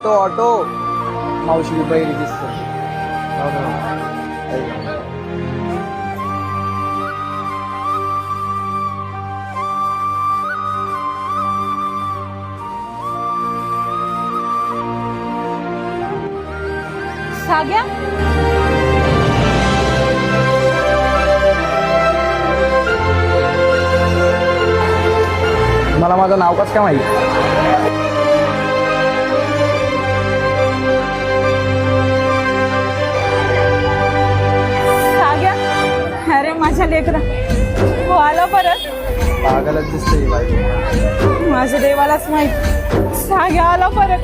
तो ऑटो मावशी बैल दिसतो. साग्या मला माझं नाव कसं काय माहिती? साग्या अरे माझ्या लेकरा हो आला परत. पागलच दिसते ही बाई. माझ्या देवालाच माहित साग्या आला परत.